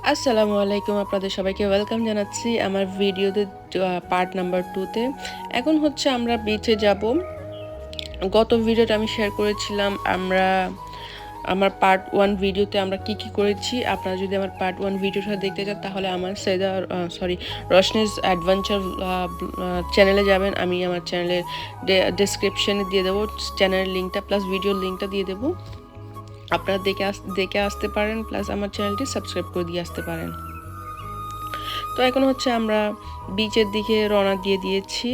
আসসালামু আলাইকুম, আপনাদের সবাইকে ওয়েলকাম জানাচ্ছি আমার ভিডিওতে পার্ট নাম্বার 2-তে। এখন হচ্ছে আমরা বিচে যাব। গত ভিডিওতে আমি শেয়ার করেছিলাম আমার পার্ট 1 ভিডিওতে আমরা কি কি করেছি। আপনারা যদি আমার পার্ট 1 ভিডিওটা দেখতে চান তাহলে আমার রশনিজ অ্যাডভেঞ্চার চ্যানেলে যাবেন। আমি আমার চ্যানেলের ডেসক্রিপশনে দিয়ে দেবো চ্যানেলের লিঙ্কটা, প্লাস ভিডিওর লিঙ্কটা দিয়ে দেবো। আপনারা দেখে আসতে পারেন, প্লাস আমার চ্যানেলটি সাবস্ক্রাইব করে দিয়ে আসতে পারেন। তো এখন হচ্ছে আমরা বিচের দিকে রওনা দিয়ে দিয়েছি।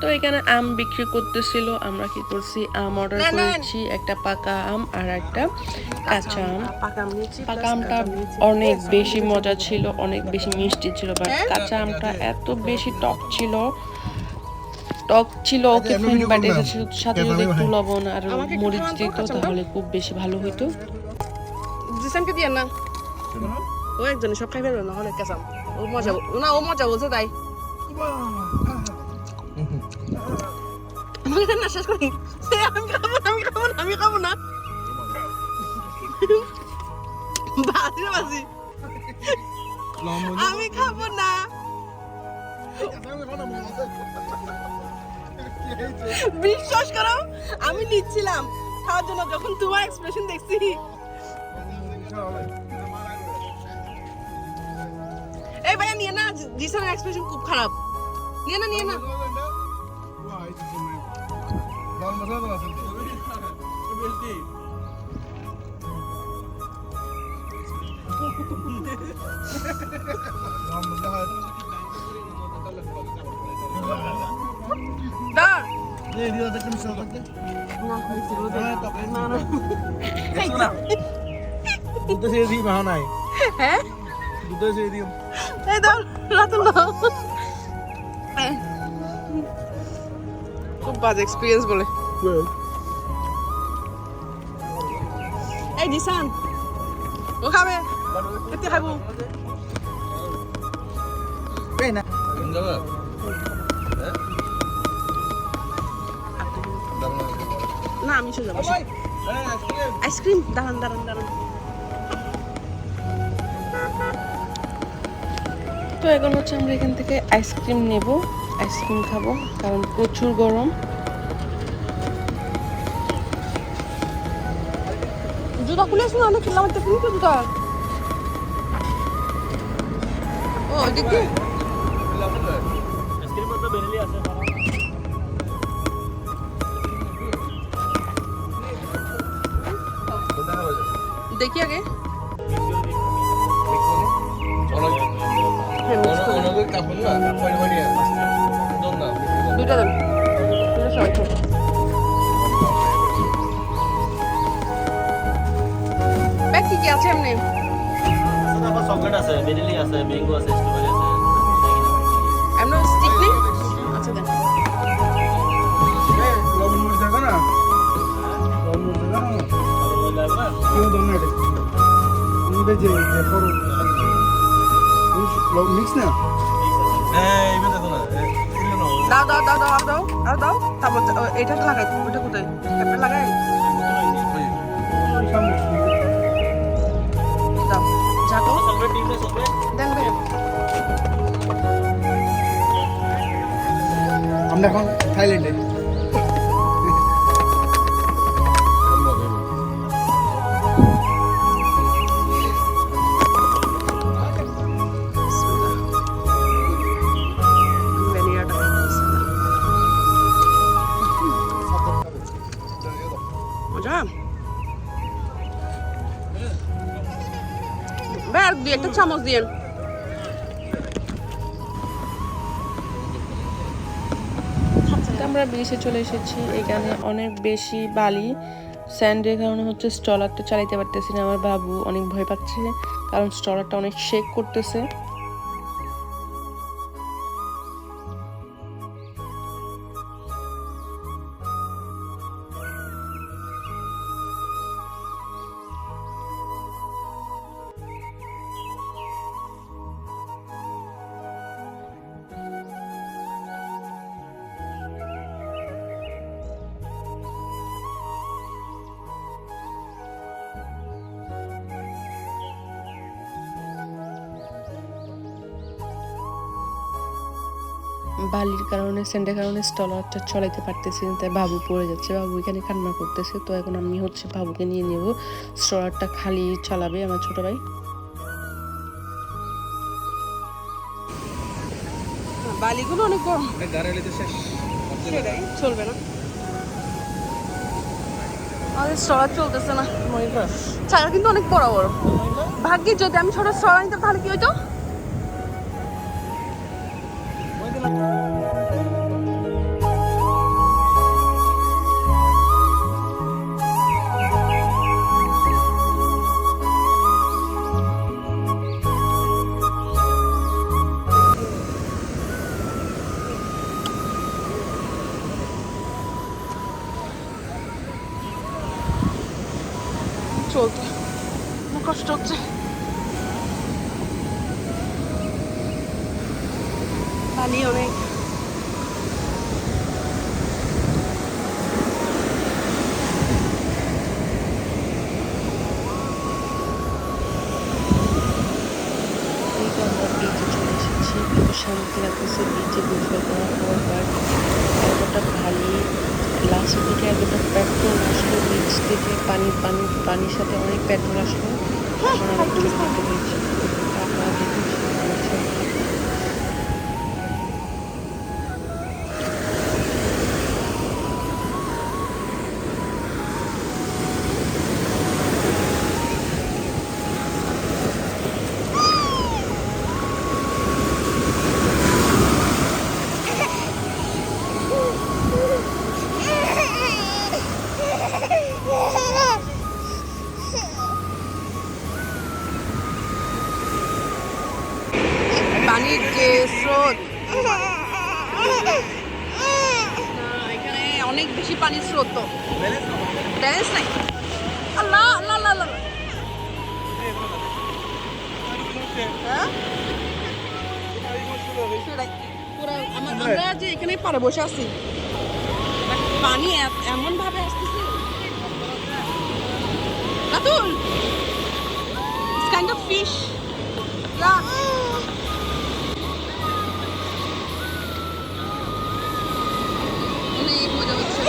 তো এখানে আম বিক্রি করতেছিল। আমরা কি করছি, আম অর্ডার করেছি, একটা পাকা আম আর একটা কাঁচা আম। পাকা আমটা অনেক বেশি মজা ছিল, অনেক বেশি মিষ্টি ছিল, বাট কাঁচা আমটা এত বেশি টক ছিল ওকে ফিন, বাট এর সাথে যদি একটু লবণ আর মরিচ দিত তাহলে খুব বেশি ভালো হইতো। জিসানকে দিয়ে না, ও একজন সব খাই ফেলবে না হলে কেসাম। ও মজা বলছে তাই আমাকে না শেষ করি। আমি খাবো না বাজি আমি খাবো না। বিশ্বাস করো আমি নিচ্ছিলাম খাওয়ার জন্য, যখন তোমার এক্সপ্রেশন দেখছি। এই ভাইয়া নিয়ে না, জিসানের এক্সপ্রেশন খুব খারাপ। নিয়ে না খুব বাজে এক্সপিরিয়েন্স বলে। এই জিসান ও খাবে, কেটে খাবো না, আমি চলে যাবো। আইসক্রিম দাঁড়ান। তো এখন হচ্ছে আমরা এখান থেকে আইসক্রিম নেব, আইসক্রিম খাবো, কারণ প্রচুর গরম। জুতা খুলে আসুন, অনেক খেলাম একটা খুলি তো জুতা। ও দেখি দেখি আগে দুইটা দেন, দুইটা সবাই খাও। ব্যাগ কি আছে এমনি? চকলেট আছে, ভ্যানিলা আছে, ম্যাঙ্গো আছে, স্ট্রবেরি আছে। এমনি স্টিক নেই? আচ্ছা দেন। দাও তারপর এটা লাগাই, ওটা কোথায় ক্যাপটা লাগাই দাও। যাবো দেন ভাই। আমরা এখন থাইল্যান্ডে। একটা চামচ দিয়ে আমরা বিচে চলে এসেছি। এখানে অনেক বেশি বালি, স্যান্ডের কারণে হচ্ছে স্ট্রলারটা চালাইতে পারতেছি না। আমার বাবু অনেক ভয় পাচ্ছে কারণ স্ট্রলারটা অনেক শেক করতেছে। বালির কারণে স্যান্ডের কারণে স্ট্রলারটা চলাইতে পারতেছি না, তাই বাবু পড়ে যাচ্ছে। বাবু এখানে কান্না করতেছে, তো এখন আমি হচ্ছে বাবুকে নিয়ে নেব। স্ট্রলারটা খালি চালাবে আমার ছোট ভাই। বালিগুলো অনেক বড়, সেটাই চলবে না। আমাদের স্ট্রলার চলতেছে না, চাকা কিন্তু অনেক বড় বড়। ভাগ্যে যদি আমি ছোট স্ট্রলার নিতাম তাহলে কি হইতো? চলতে কষ্ট হচ্ছে। পানি অনেক। আমরা বিচে চলে এসেছি, কিন্তু শান্তি লাগতেছে বিচে গোসল করার পর। বাট এতটা ভারী লাস্টের দিকে এতটা পেট্রোল আসলো বিচ থেকে, পানির সাথে অনেক পেট্রোল আসলো। এখন আবার চলে যেতে হয়েছে। আপনারা দেখুন পানির যে স্রোত, এখানে অনেক বেশি পানির স্রোত, তো ব্যালেন্স নাই। আল্লাহ আল্লাহ আল্লাহ আল্লাহ। হ্যাঁ? সেটাই। আমরা যে এখানে পাড়ে বসে আছি, পানি এমন ভাবে আসতেছে, Ratul it's kind of fish. Yeah. অনেক মজা হচ্ছে।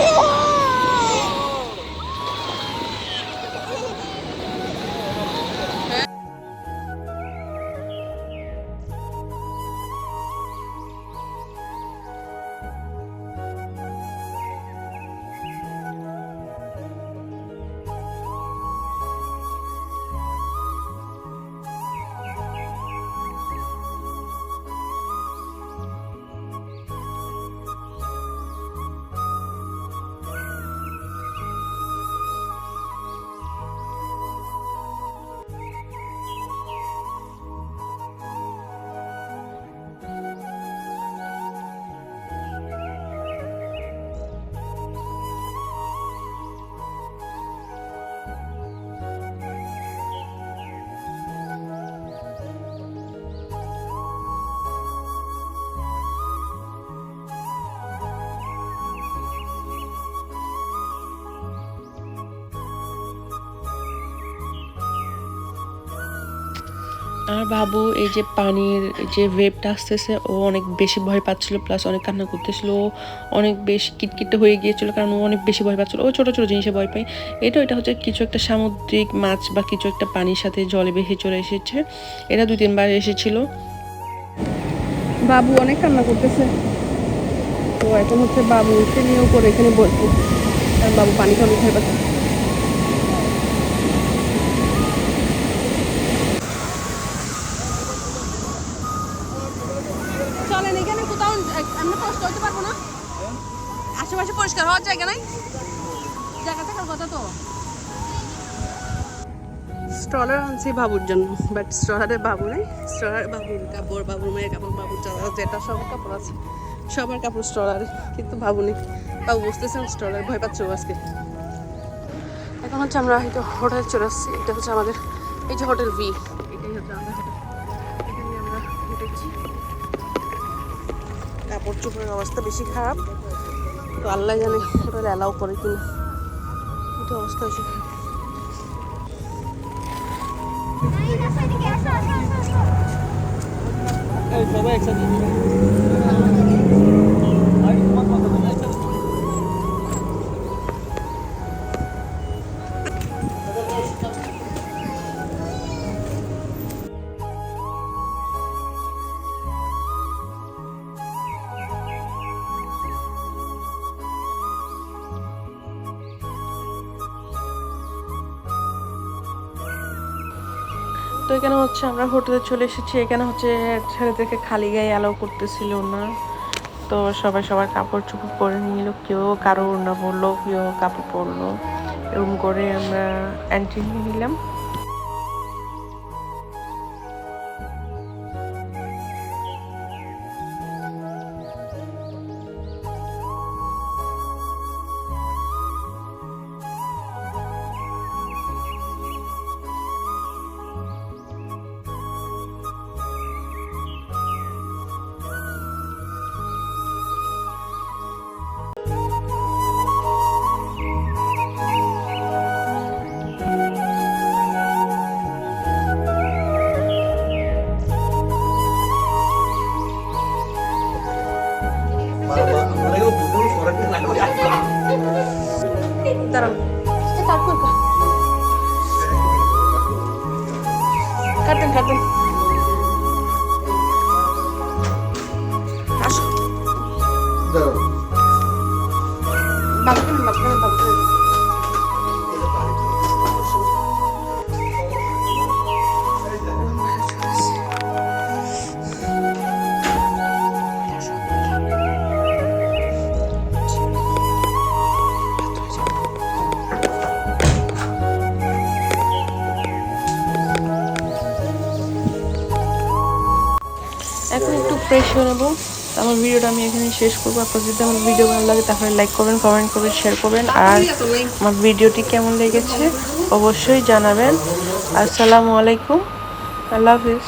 আর বাবু এই যে পানির যে ওয়েভটা আসতেছে, ও অনেক বেশি ভয় পাচ্ছিল, প্লাস অনেক কান্না করতেছিল। ও অনেক বেশি কিটকিটে হয়ে গিয়েছিল কারণ ও অনেক বেশি ভয় পাচ্ছিল। ও ছোটো ছোটো জিনিসে ভয় পায়। এটা হচ্ছে কিছু একটা সামুদ্রিক মাছ বা কিছু একটা পানির সাথে জলে ভেসে চলে এসেছে। এটা 2-3 বার এসেছিল। বাবু অনেক কান্না করতেছে, তো এখন হচ্ছে বাবুকে নিয়েও করে এখানে বসবো, আর বাবু পানি খাওয়া ভয় পাচ্ছে। চলেন, এখানে কোথাও আমরা কষ্ট হতে পারবো না? আশেপাশে পরিষ্কার হওয়ার জায়গা নাই? জায়গা থাকার কথা তো স্ট্রলার আনছি বাবুর জন্য বাট স্ট্রলারে বাবু নেই স্ট্রলারে বাবুর কাপড় বাবুর মায়ের কাপড় বাবুর চাদর যেটা সবার কাপড় আছে সবার কাপড় স্ট্রলারে কিন্তু বাবু নেই বাবু বসতেছেন স্ট্রলারে ভয় পাচ্ছে ও আজকে এখন হচ্ছে আমরা হয়তো হোটেল চলে আসছি এটা হচ্ছে আমাদের এই যে হোটেল ভি এটাই হচ্ছে আমাদের হোটেল এখানে আমরা উঠেছি কাপড় চোপড়ের অবস্থা বেশি খারাপ তো আল্লাহ জানে হোটেল অ্যালাউ করে কিনা এটা অবস্থা বেশি খারাপ সবাই একসাথে তো এখানে হচ্ছে আমরা হোটেলে চলে এসেছি এখানে হচ্ছে ছেলেদেরকে খালি গায়ে অ্যালাউ করতেছিল না তো সবাই সবার কাপড় চোপড় পরে নিল কেউ কারো ওড়না পরলো কেউ কাপড় পরলো এরকম করে আমরা এন্ট্রি নিয়ে নিলাম দাঁড়ান কাটেন কাটেন আসো বাবু কেন বাবু কেন বাবু কেন এখন একটু ফ্রেশ হয়ে নেবো আমার ভিডিওটা আমি এখানে শেষ করবো আপনার যদি আমার ভিডিও ভালো লাগে তাহলে লাইক করবেন কমেন্ট করবেন শেয়ার করবেন আর আমার ভিডিওটি কেমন লেগেছে অবশ্যই জানাবেন আসসালামু আলাইকুম আল্লাহ হাফিজ